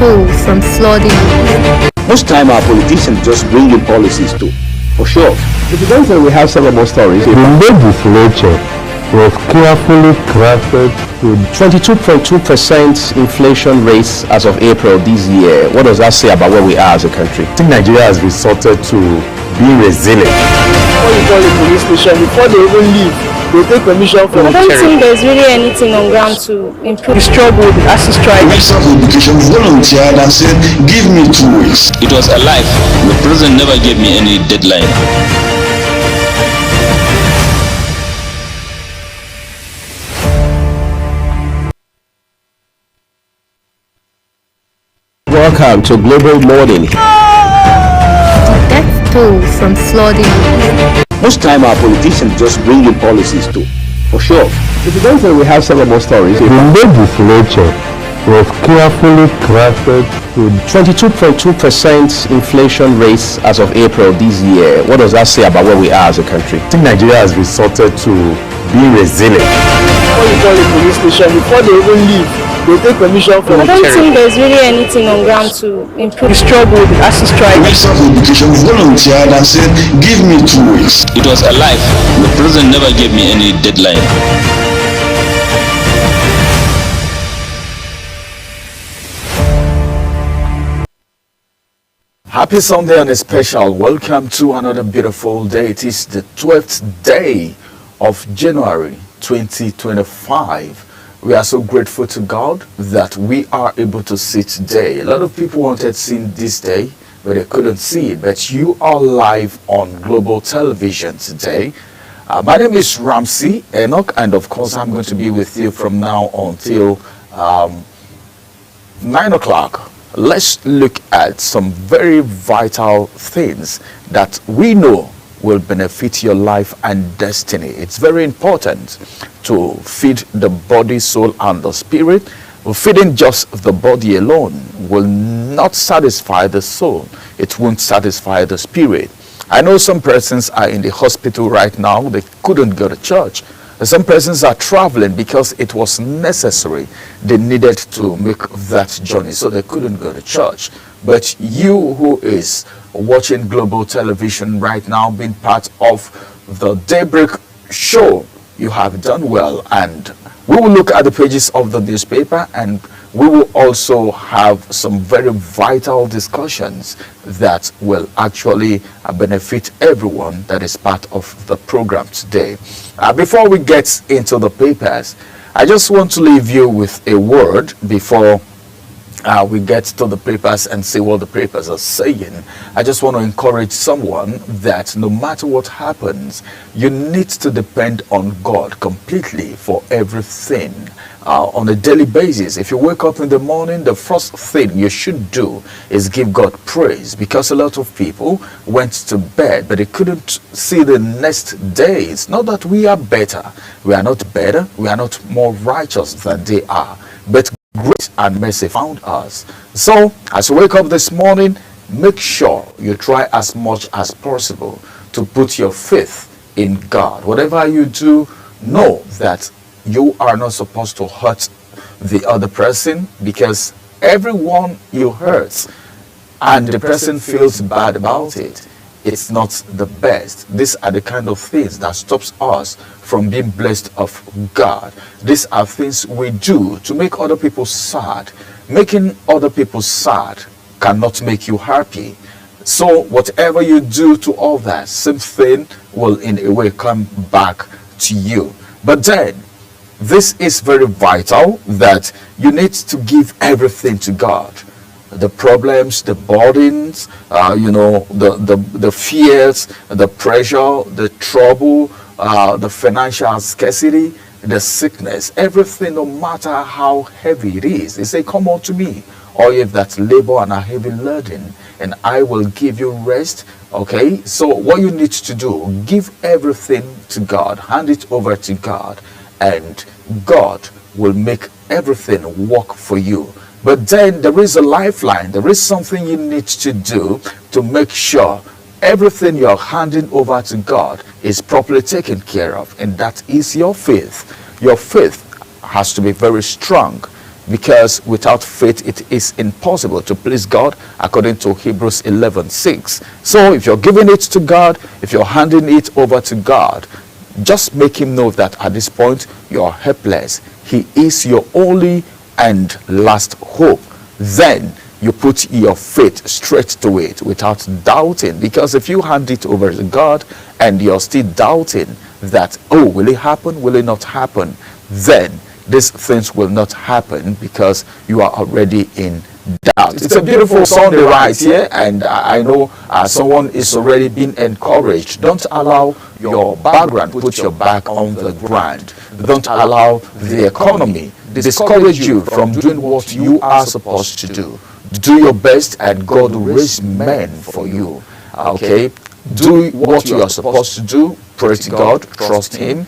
toll from flooding. Most time our politicians just bring in policies too, for sure. If you don't say we have several more stories. The legislature was carefully crafted to 22.2% inflation rates as of April this year. What does that say about where we are as a country? I think Nigeria has resorted to being resilient. Before you call the police station, before they even leave, they take permission from I don't think there's really anything on ground to improve. the struggle with the ASIS strike. Minister of Education volunteered and said, give me 2 weeks. It was a life. The president never gave me any deadline. Welcome to Global Morning. Death toll from flooding. Most time our politicians just bring in policies too, for sure. If you don't say we have several more stories. The legislature was carefully crafted to 22.2% inflation rates as of April this year. What does that say about where we are as a country? I think Nigeria has resorted to being resilient. Before you call the police station, before they even leave, they take permission from I don't think there's really anything on ground to improve. the struggle with the ASIS strike. Minister of Education volunteered and said, give me 2 weeks. It was a life. The president never gave me any deadline. Happy Sunday and a special welcome to another beautiful day. It is the 12th day of January 2025. We are so grateful to God that we are able to see today. A lot of people wanted to see this day, but they couldn't see it. But you are live on global television today. My name is Ramsey Enoch, and of course I'm going to be with you from now until 9 o'clock. Let's look at some very vital things that we know will benefit your life and destiny. It's very important to feed the body, soul, and the spirit. Feeding just the body alone will not satisfy the soul. It won't satisfy the spirit. I know some persons are in the hospital right now. They couldn't go to church. Some persons are traveling because it was necessary. They needed to make that journey, so they couldn't go to church. But you who is watching global television right now, being part of the Daybreak show, you have done well. And we will look at the pages of the newspaper, and we will also have some very vital discussions that will actually benefit everyone that is part of the program today. Before we get into the papers, I just want to leave you with a word before we get to the papers and see what the papers are saying. I just want to encourage someone that no matter what happens, you need to depend on God completely for everything. On a daily basis, if you wake up in the morning, the first thing you should do is give God praise, because a lot of people went to bed but they couldn't see the next day. It's not that we are better, we are not better, we are not more righteous than they are, but grace and mercy found us. So as you wake up this morning, make sure you try as much as possible to put your faith in God. Whatever you do, know that you are not supposed to hurt the other person, because everyone you hurt and the person feels bad about it, it's not the best. These are the kind of things that stops us from being blessed of God. These are things we do to make other people sad. Making other people sad cannot make you happy. So whatever you do to others, same thing will in a way come back to you. But then, this is very vital, that you need to give everything to God. The problems, the burdens, the fears, the pressure, the trouble, the financial scarcity, the sickness, everything, no matter how heavy it is. They say, come unto me, all ye that labor and are heavy laden, and I will give you rest. Okay, so what you need to do, give everything to God, hand it over to God, and God will make everything work for you. But then there is a lifeline. There is something you need to do to make sure everything you're handing over to God is properly taken care of, and that is your faith. Your faith has to be very strong. because without faith it is impossible to please God, according to Hebrews 11:6. So if you're giving it to God, if you're handing it over to God, just make him know that at this point you're helpless. He is your only and last hope. Then you put your faith straight to it without doubting, because if you hand it over to God and you're still doubting that, oh, will it happen, will it not happen, then these things will not happen because you are already in doubt. It's a beautiful Sunday right here, and I know someone is already being encouraged. Don't allow your background put your back on the ground. Don't allow the economy discourage you from doing what you are supposed to do. Do your best and God will raise men for you. Okay? Do what you are supposed to do. Pray to God. Trust him.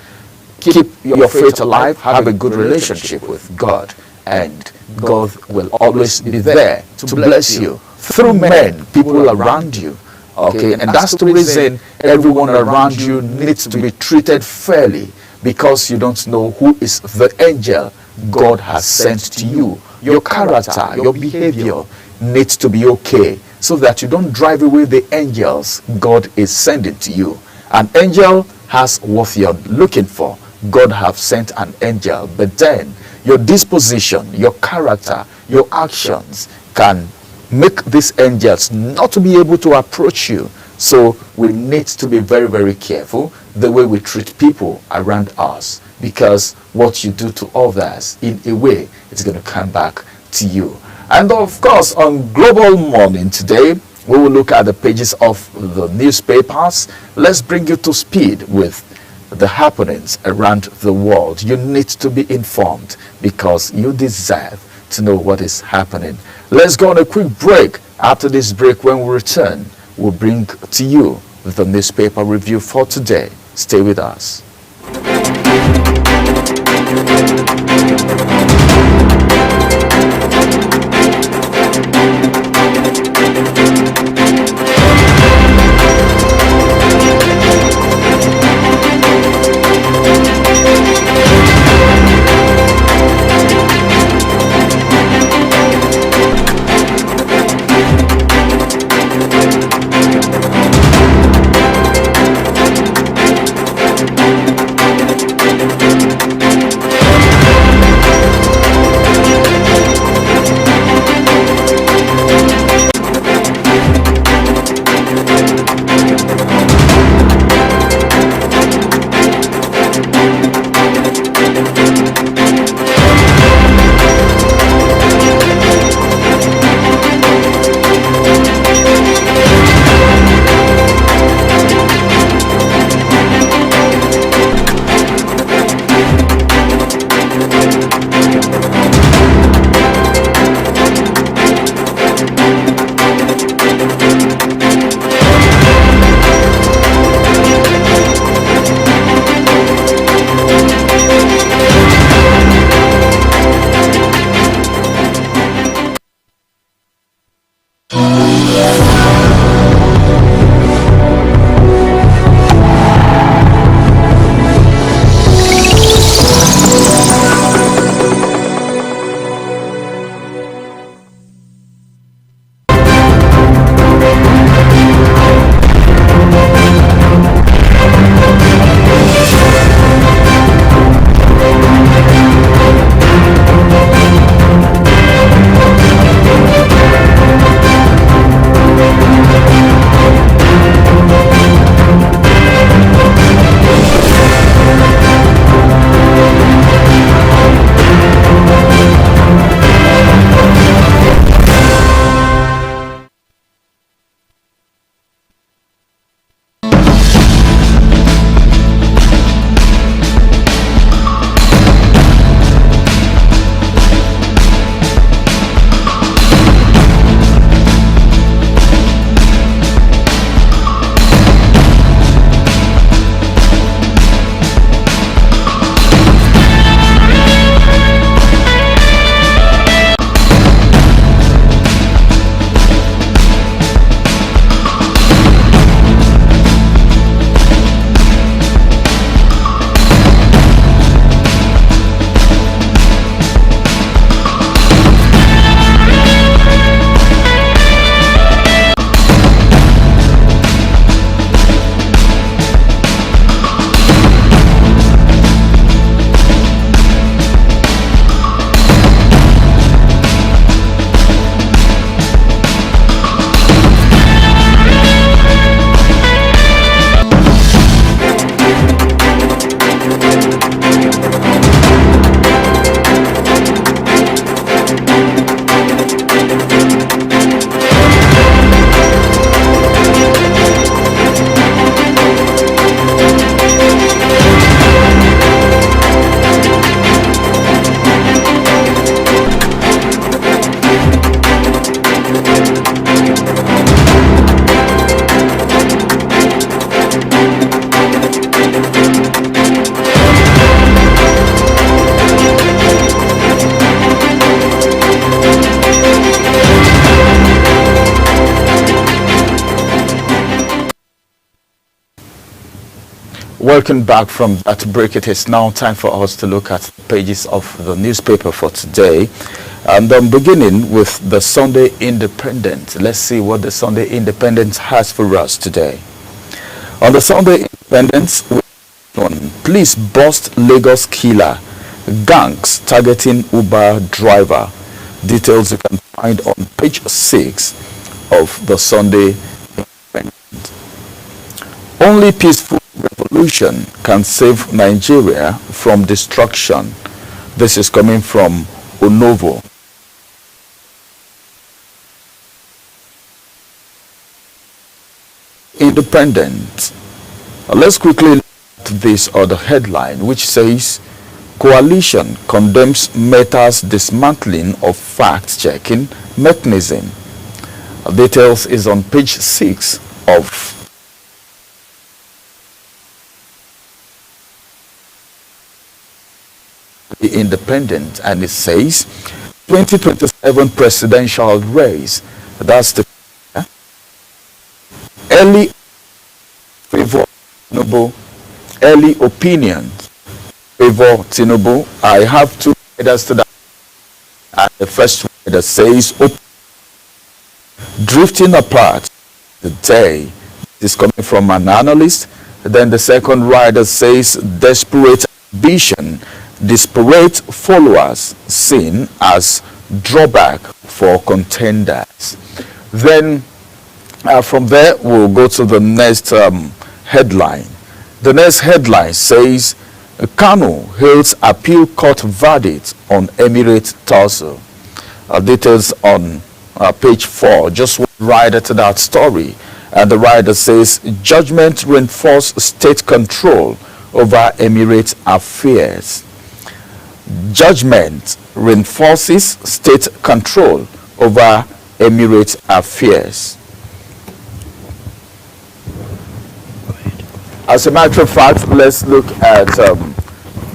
Keep your faith alive. Have a good relationship with God. And God will always be there to bless you through men, people around you. Okay? And that's the reason everyone around you needs to be treated fairly, because you don't know who is the angel God has sent to you. Your character, your behavior needs to be okay, so that you don't drive away the angels God is sending to you. An angel has what you're looking for. God have sent an angel, but then your disposition, your character, your actions can make these angels not to be able to approach you. So we need to be very, very careful the way we treat people around us, because what you do to others, in a way, it's going to come back to you. And of course, on Global Morning today, we will look at the pages of the newspapers. Let's bring you to speed with the happenings around the world. You need to be informed because you deserve to know what is happening. Let's go on a quick break. After this break, when we return, we'll bring to you the newspaper review for today. Stay with us. Welcome back from that break. It is now time for us to look at the pages of the newspaper for today. And I'm beginning with the Sunday Independent. Let's see what the Sunday Independent has for us today. On the Sunday Independent, police bust Lagos killer, gangs targeting Uber driver. Details you can find on page 6 of the Sunday Independent. Only peaceful revolution can save Nigeria from destruction. This is coming from Onovo. Independent. Let's quickly look at this other headline, which says coalition condemns Meta's dismantling of fact-checking mechanism. Details is on page 6 of the Independent, and it says 2027 presidential race. That's the early favor Tinubu, early opinions favor Tinubu. I have two headers to that, and the first header says drifting apart today. This is coming from an analyst. Then the second rider says desperate ambition, disparate followers seen as drawback for contenders. Then from there we'll go to the next headline. The next headline says Kanu hails appeal court verdict on Emirate tussle. Details on page 4. Just one rider to that story, and the rider says judgment reinforce state control over Emirate affairs. Judgment reinforces state control over Emirate affairs. As a matter of fact, let's look at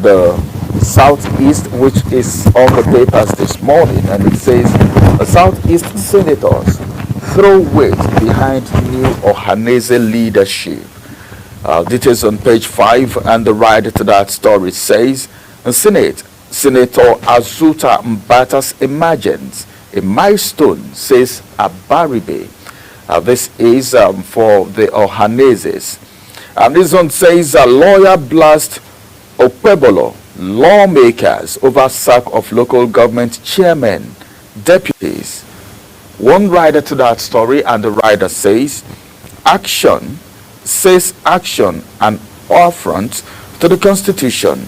the Southeast, which is on the papers this morning, and it says Southeast senators throw weight behind new Ohaneze leadership. Details on page 5, and the rider to that story says Senator Azuta Mbata's emergence, a milestone, says Abaribe. This is for the Ohanezes. And this one says a lawyer blast Okpebolo, lawmakers over sack of local government chairmen, deputies. One rider to that story, and the rider says action and affront to the Constitution.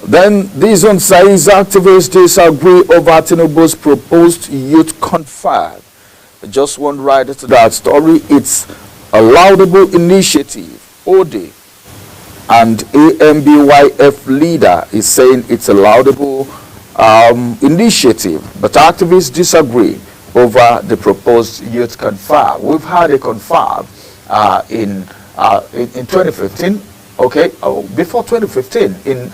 Then this one says activists disagree over Tinubu's proposed youth confab. Just one rider to that story. It's a laudable initiative. OD and AMBYF leader is saying it's a laudable initiative, but activists disagree over the proposed youth confab. We've had a confab in 2015. Okay, before 2015, in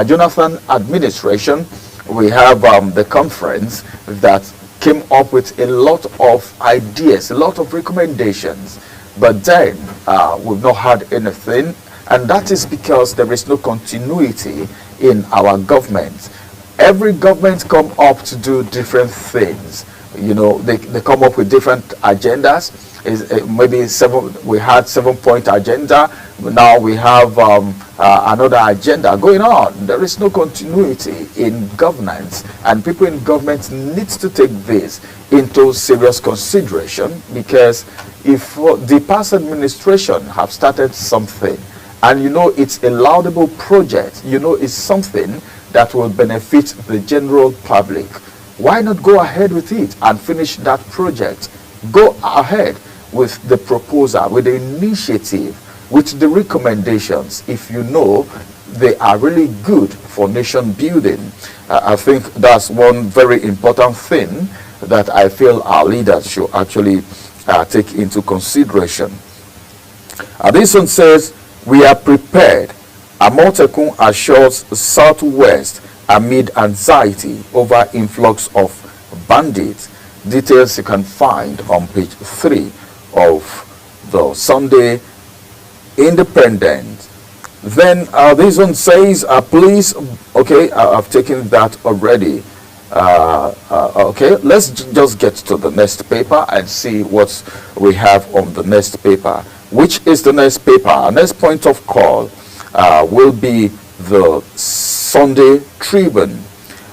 Jonathan administration, we have the conference that came up with a lot of ideas, a lot of recommendations, but then we've not had anything, and that is because there is no continuity in our government. Every government come up to do different things. You know, they come up with different agendas. Maybe we had 7-point agenda, now we have another agenda going on. There is no continuity in governance, and people in government need to take this into serious consideration, because if the past administration have started something, and you know it's a laudable project, you know it's something that will benefit the general public, why not go ahead with it and finish that project? Go ahead with the proposal, with the initiative, with the recommendations, if you know they are really good for nation building. I think that's one very important thing that I feel our leaders should actually take into consideration. This one says, we are prepared. Amotekun assures Southwest amid anxiety over influx of bandits. Details you can find on page 3 of the Sunday Independent. Then this one says, please, okay, I've taken that already. Okay, let's just get to the next paper and see what we have on the next paper. Which is the next paper? Our next point of call will be the Sunday Tribune.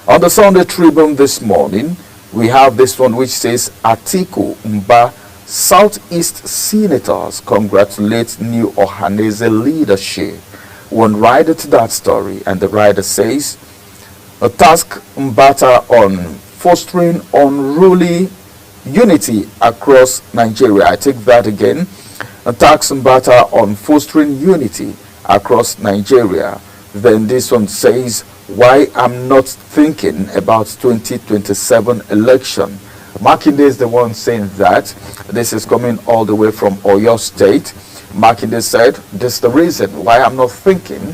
On the Sunday Tribune this morning, we have this one which says, Atiku Mba, Southeast Senators congratulate new Ohanese leadership. One rider to that story, and the rider says, a task Mbata on fostering unruly unity across Nigeria. I take that again. A task Mbata on fostering unity across Nigeria. Then this one says, why I'm not thinking about 2027 election. Makinde is the one saying that. This is coming all the way from Oyo State. Makinde said, this is the reason why I'm not thinking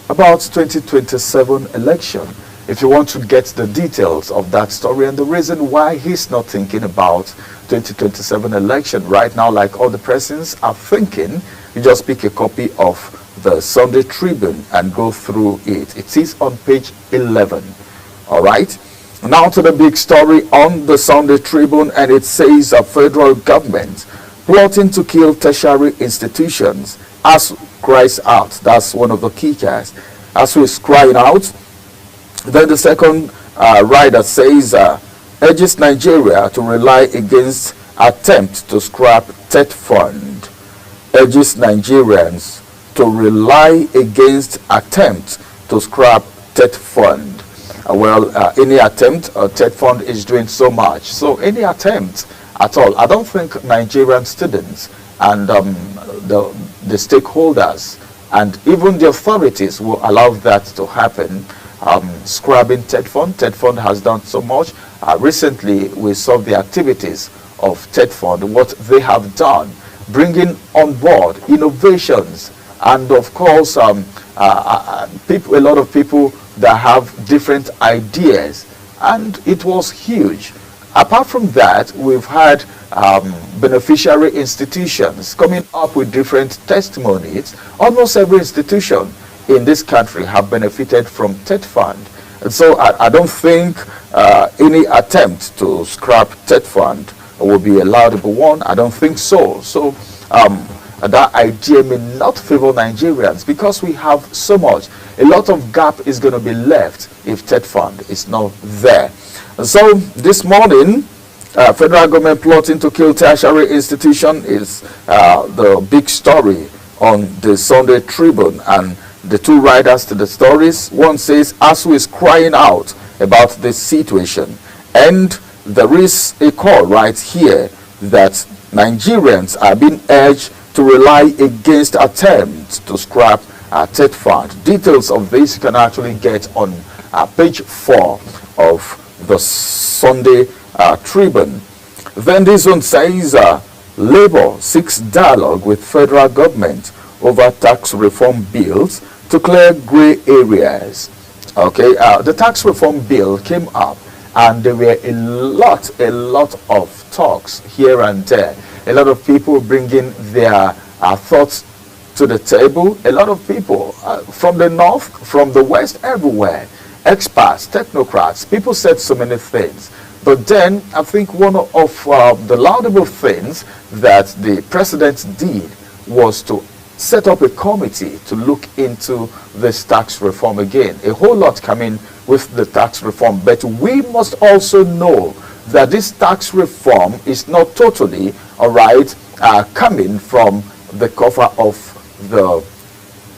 about 2027 election. If you want to get the details of that story and the reason why he's not thinking about 2027 election right now, like all the persons are thinking, you just pick a copy of the Sunday Tribune and go through it. It is on page 11. All right. Now to the big story on the Sunday Tribune, and it says a federal government plotting to kill tertiary institutions as cries out. That's one of the key casts. As we're crying out. Then the second rider says, urges Nigeria to rely against attempt to scrap TET fund. Urges Nigerians to rely against attempt to scrap TET fund. Any attempt, TET fund is doing so much. So any attempt at all, I don't think Nigerian students and the stakeholders and even the authorities will allow that to happen. Scrubbing TET fund. TET fund has done so much. Recently, we saw the activities of TET fund, what they have done, bringing on board innovations, and of course, people, a lot of people that have different ideas, and it was huge. Apart from that, we've had beneficiary institutions coming up with different testimonies. Almost every institution in this country have benefited from TET fund. And so I don't think any attempt to scrap TET fund will be a laudable one. I don't think so. So that idea may not favor Nigerians because we have so much. A lot of gap is going to be left if TET fund is not there. And so this morning, federal government plotting to kill tertiary institution is the big story on the Sunday Tribune, and the two riders to the stories. One says, ASU is crying out about this situation, and there is a call right here that Nigerians are being urged to rely against attempts to scrap TET fund. Details of this you can actually get on page 4 of the Sunday Tribune. Then this one says, Labour seeks dialogue with federal government over tax reform bills to clear grey areas. Okay, the tax reform bill came up, and there were a lot of talks here and there. A lot of people bringing their thoughts to the table. A lot of people from the north, from the west, everywhere. Experts, technocrats, people said so many things. But then I think one of the laudable things that the president did was to set up a committee to look into this tax reform again. A whole lot coming with the tax reform, but we must also know that this tax reform is not totally coming from the cover of the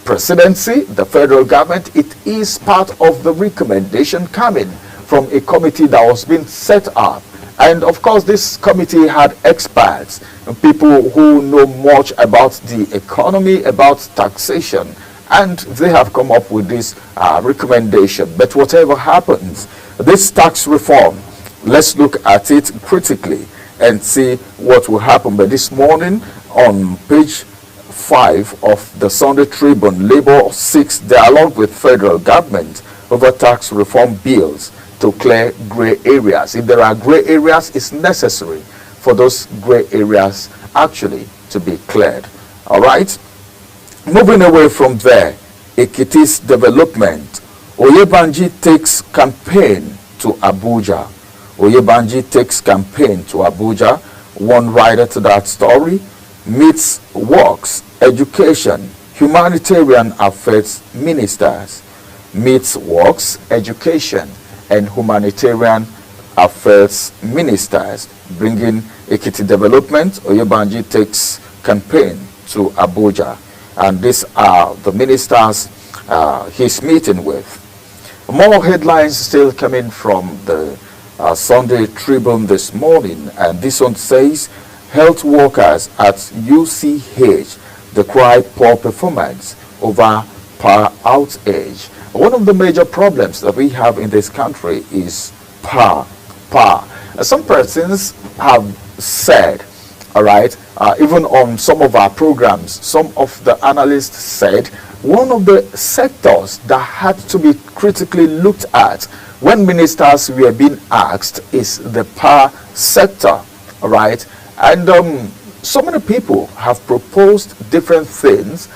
presidency, the federal government. It is part of the recommendation coming from a committee that was being set up. And of course, this committee had experts, people who know much about the economy, about taxation, and they have come up with this recommendation. But whatever happens, this tax reform, let's look at it critically and see what will happen. But this morning, on page 5 of the Sunday Tribune, Labour seeks dialogue with federal government over tax reform bills to clear grey areas. If there are grey areas, it's necessary for those grey areas actually to be cleared. All right. Moving away from there, Ekiti's development. Oyebanji takes campaign to Abuja. Oyebanji takes campaign to Abuja. One writer to that story meets works, education, humanitarian affairs ministers. Meets works, education, and humanitarian affairs ministers. Bringing Ekiti development, Oyebanji takes campaign to Abuja. And these are the ministers he's meeting with. More headlines still coming from the Sunday Tribune this morning, and this one says health workers at UCH decry poor performance over power outage. One of the major problems that we have in this country is power. Some persons have said, all right, even on some of our programs, some of the analysts said one of the sectors that had to be critically looked at when ministers were being asked is the power sector, all right? And so many people have proposed different things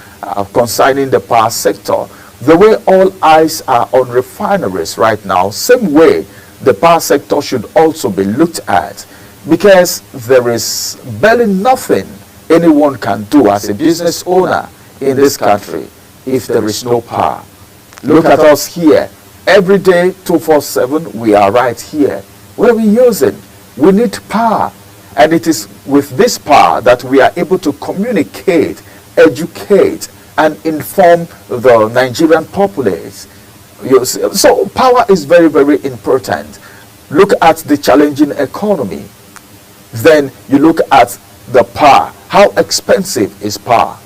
concerning the power sector. The way all eyes are on refineries right now, same way the power sector should also be looked at, because there is barely nothing anyone can do as a business owner in this country if there is no power. Look at us here. Every day, 247, we are right here. What are we using? We need power. And it is with this power that we are able to communicate, educate, and inform the Nigerian populace. So power is very, very important. Look at the challenging economy. Then you look at the power. How expensive is power?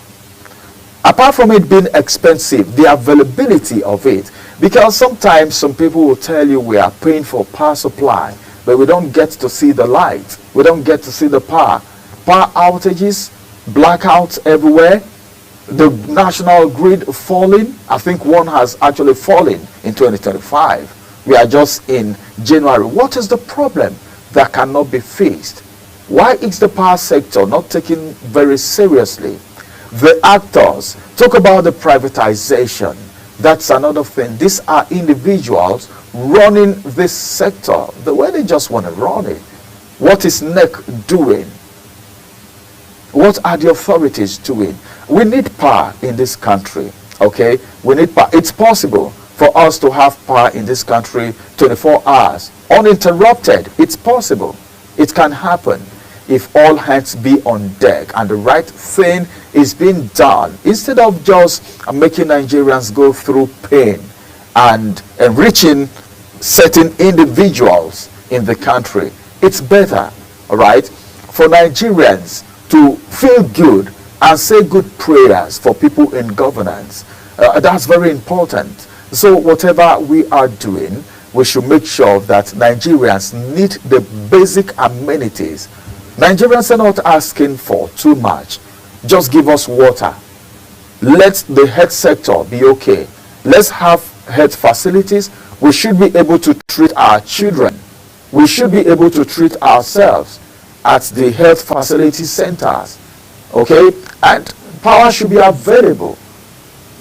Apart from it being expensive, the availability of it. Because sometimes some people will tell you we are paying for power supply, but we don't get to see the light. We don't get to see the power. Power outages, blackouts everywhere, the national grid falling. I think one has actually fallen in 2025. We are just in January. What is the problem that cannot be fixed? Why is the power sector not taken very seriously? The actors talk about the privatization. That's another thing. These are individuals running this sector the way they just want to run it. What is NEC doing? What are the authorities doing? We need power in this country, okay? We need power. It's possible for us to have power in this country 24 hours, uninterrupted. It's possible. It can happen if all hands be on deck and the right thing is being done, instead of just making Nigerians go through pain and enriching certain individuals in the country. It's better, all right, for Nigerians to feel good and say good prayers for people in governance. That's very important. So whatever we are doing, we should make sure that Nigerians need the basic amenities. Nigerians are not asking for too much. Just give us water. Let the health sector be okay. Let's have health facilities. We should be able to treat our children. We should be able to treat ourselves at the health facility centers. Okay? And power should be available.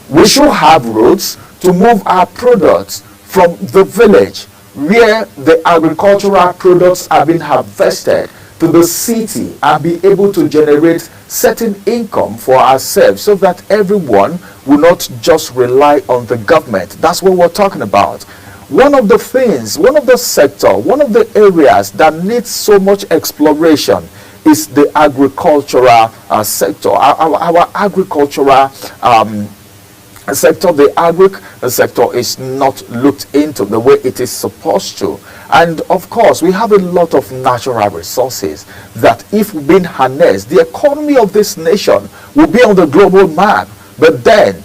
We should have roads to move our products from the village where the agricultural products are being harvested to the city and be able to generate certain income for ourselves so that everyone will not just rely on the government. That's what we're talking about. One of the things, one of the sector, one of the areas that needs so much exploration is the agricultural sector. Our agricultural sector, the agric sector is not looked into the way it is supposed to. And of course, we have a lot of natural resources that if being harnessed, the economy of this nation will be on the global map. But then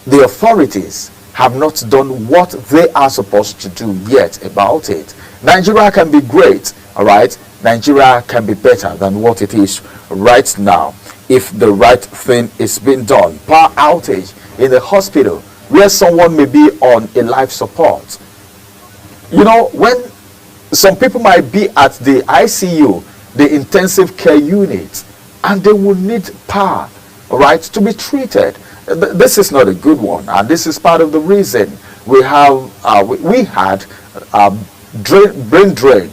the authorities have not done what they are supposed to do yet about it. Nigeria can be great, all right? Nigeria can be better than what it is right now if the right thing is being done. Power outage in the hospital where someone may be on a life support. You know, when some people might be at the ICU, the intensive care unit, and they will need power, all right, to be treated. This is not a good one, and this is part of the reason we have we had brain drain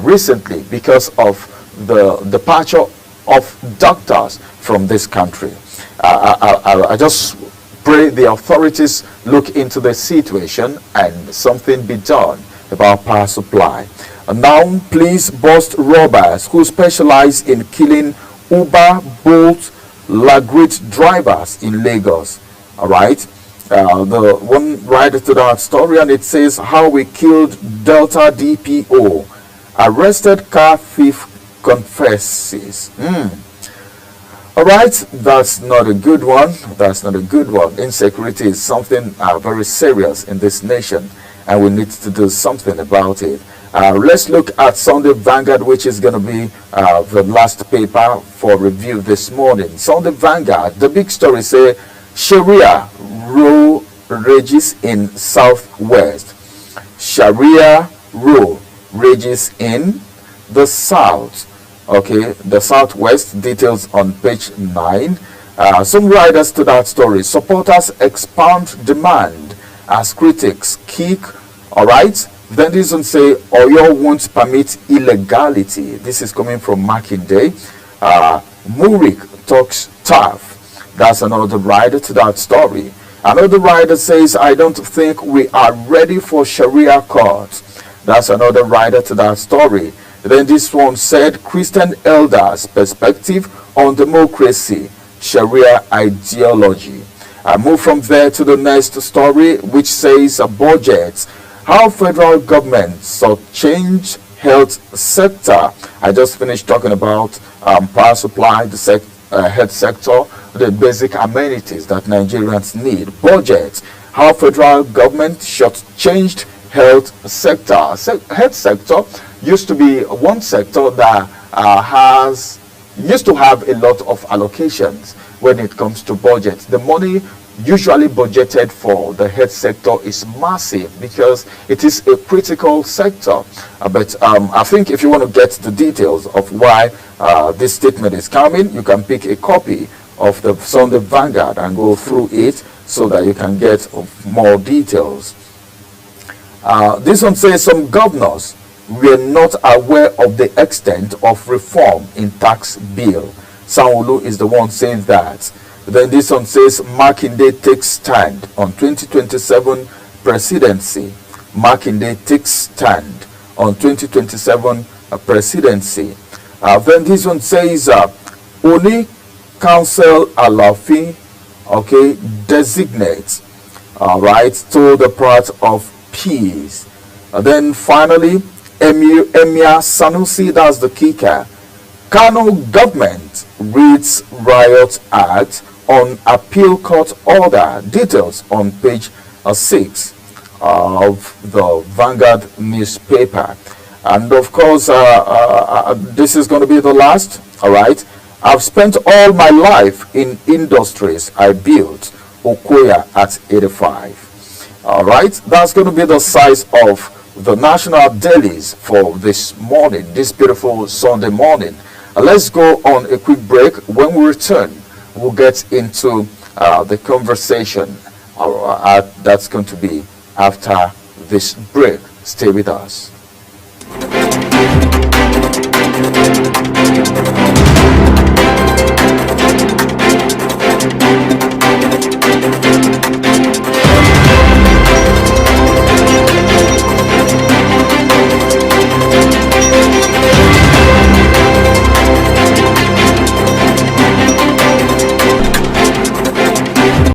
recently because of the departure of doctors from this country. I just pray the authorities look into the situation and something be done about power supply. Now, please bust robbers who specialize in killing Uber, Bolt, Lagrit drivers in Lagos. All right. The one right to that story, and it says how we killed Delta DPO. Arrested car thief confesses. All right, that's not a good one. That's not a good one. Insecurity is something very serious in this nation, and we need to do something about it. Let's look at Sunday Vanguard, which is going to be the last paper for review this morning. Sunday Vanguard, the big story say Sharia rule rages in Southwest. Sharia rule rages in the South. Okay, the Southwest, details on page 9. Some riders to that story. Supporters expound demand as critics kick. All right. Then this one say Oyo won't permit illegality. This is coming from Makinde. Murik talks tough. That's another rider to that story. Another rider says, I don't think we are ready for Sharia court. That's another rider to that story. Then this one said, Christian elders' perspective on democracy, Sharia ideology. I move from there to the next story, which says a budget. How federal government shall change health sector. I just finished talking about power supply, the health sector, the basic amenities that Nigerians need. Budget. How federal government should change health sector. Health sector used to be one sector that used to have a lot of allocations when it comes to budget. The money usually budgeted for the health sector is massive because it is a critical sector. But I think if you want to get the details of why this statement is coming, you can pick a copy of the Sunday Vanguard and go through it so that you can get more details. This one says some governors were not aware of the extent of reform in tax bill. Sanwo-Olu is the one saying that. Then this one says Makinde takes stand on 2027 presidency. Makinde takes stand on 2027 presidency. Then this one says Oni Council Alafi, okay, designates, all right, to the part of peace. Then finally, Emir Sanusi, that's the kicker. Kano government reads riot act on appeal court order. Details on page 6 of the Vanguard newspaper. And of course, this is going to be the last. All right. I've spent all my life in industries I built. Okoya at 85. All right. That's going to be the size of the national dailies for this morning, this beautiful Sunday morning. Let's go on a quick break. When we return, we'll get into the conversation that's going to be after this break. Stay with us.